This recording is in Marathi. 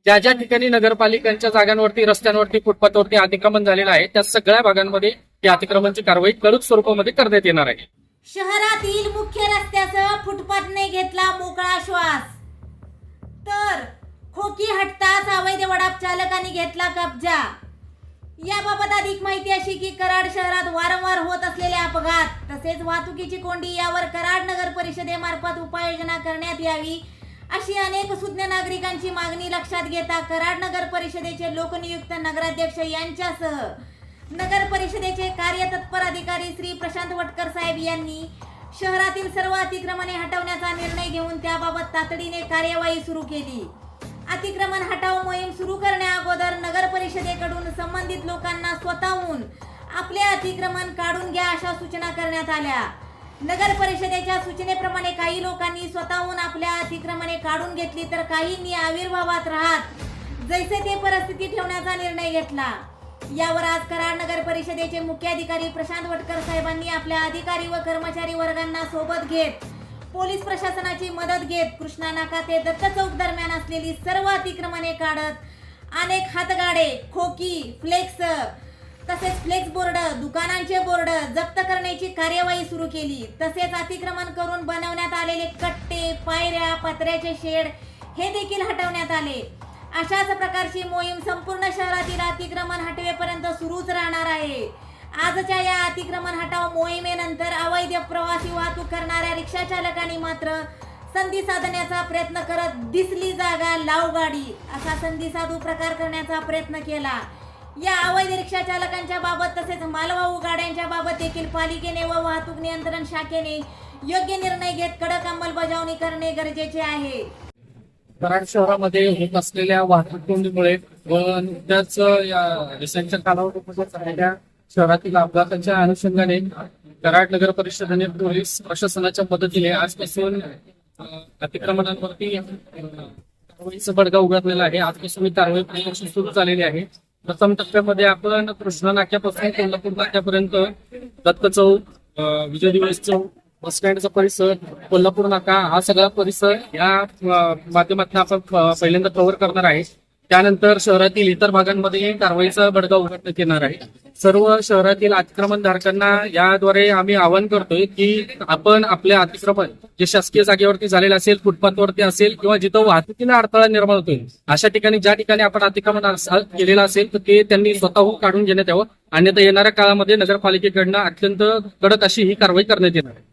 ज्या ज्या ठिकाणी नगरपालिकांच्या जागांवरती, रस्त्यांवरती, फुटपाथवरती अतिक्रमण झालेलं आहे त्या सगळ्या भागांमध्ये या अतिक्रमणची कारवाई कडक स्वरूपामध्ये करण्यात येणार आहे। शहरातील मुख्य रस्त्यासह फुटपाथने घेतला मोकळा श्वास, तर खोकी हटताच अवैध वडाप चालकांनी घेतला कब्जा। याबाबत अधिक माहिती अशी की कराड शहरात वारंवार होत असलेले अपघात तसेच वाहतुकीची कोंडी यावर कराड नगर परिषदेमार्फत उपाययोजना करण्यात यावी अशी अनेक सुज्ञ नागरिकांची मागणी लक्षात घेता कराड नगर परिषदेचे लोकनियुक्त नगराध्यक्ष यांच्यासह नगर परिषदेचे कार्यतत्पर अधिकारी श्री प्रशांत वटकर साहेब यांनी शहरातील सर्व अतिक्रमणे हटवण्याचा निर्णय घेऊन त्याबाबत तातडीने कार्यवाही सुरू केली। अतिक्रमण हटाव मोहीम सुरू करण्याअगोदर नगर परिषदेकडून संबंधित लोकांना स्वतःहून आपले अतिक्रमण काढून घ्या अशा सूचना करण्यात आल्या। नगर परिषदेच्या सूचनेप्रमाणे काही लोकांनी स्वतःहून आपल्या अतिक्रमणे काढून घेतली तर काहींनी आविर्भावात राहत जैसे ते परिस्थिती ठेवण्याचा निर्णय घेतला। यावर आज कराड नगर परिषदेचे मुख्याधिकारी प्रशांत वटकर साहेबांनी आपल्या अधिकारी व कर्मचारी वर्गांना सोबत घेत पोलीस प्रशासनाची मदत घेत कृष्णा नाका ते दत्त चौक दरम्यान असलेली सर्व अतिक्रमणे काढत अनेक हातगाडे, खोकी, फ्लेक्स तसेच फ्लेक्स बोर्ड, दुकानांचे बोर्ड जप्त करण्याची कार्यवाही सुरू केली। तसेच अतिक्रमण करून बनवण्यात आलेले कट्टे, पायऱ्या, पत्र्याचे शेड हे देखील हटवण्यात आले। अशाच प्रकारची मोहीम संपूर्ण शहरातील अतिक्रमण हटवेपर्यंत सुरूच राहणार आहे। आजच्या या अतिक्रमण हटाव मोहिमेनंतर अवैध प्रवासी वाहतूक करणाऱ्या रिक्षा चालकांनी मात्र संधी साधण्याचा प्रयत्न करत दिसली जागा लाव गाडी असा संधी साधू प्रकार करण्याचा प्रयत्न केला। या अवैध रिक्षा चालकांच्या बाबत तसेच मालवाहू गाड्यांच्या बाबत देखील पालिकेने व वाहतूक नियंत्रण शाखेने योग्य निर्णय घेत कडक अंमलबजावणी करणे गरजेचे आहे। कराड शहरामध्ये होत असलेल्या वाहतूक कोंडीमुळे व नुकत्याच या रिसेंटच्या कालावधीमध्ये झालेल्या शहरातील अपघातांच्या अनुषंगाने कराड नगर परिषदेने पोलीस प्रशासनाच्या मदतीने आजपासून अतिक्रमणांवरती कारवाईचा बडगा उघडलेला आहे। आजपासून ही कारवाई सुरू झालेली आहे। प्रथम टप्प्यामध्ये आपण कृष्णा नाक्यापासून कोल्हापूर नाक्यापर्यंत दत्त चौक, विजय दिवस चौक, बस स्टँडचा परिसर, कोल्हापूर नाका हा सगळा परिसर या माध्यमातून आपण पहिल्यांदा कव्हर करणार आहे। त्यानंतर शहरातील इतर भागांमध्ये कारवाईचा बडगा उघडण्यात येणार आहे। सर्व शहरातील अतिक्रमणधारकांना याद्वारे आम्ही आवाहन करतोय की आपण आपल्या अतिक्रमण जे शासकीय जागेवरती झालेलं असेल, फुटपाथवरती असेल किंवा जिथं वाहतुकीला अडथळा निर्माण होतोय अशा ठिकाणी ज्या ठिकाणी आपण अतिक्रमण केलेलं असेल तर ते त्यांनी स्वतःहून काढून घेण्यात यावं, अन्यथा येणाऱ्या काळामध्ये नगरपालिकेकडनं अत्यंत कडक अशी ही कारवाई करण्यात येणार आहे।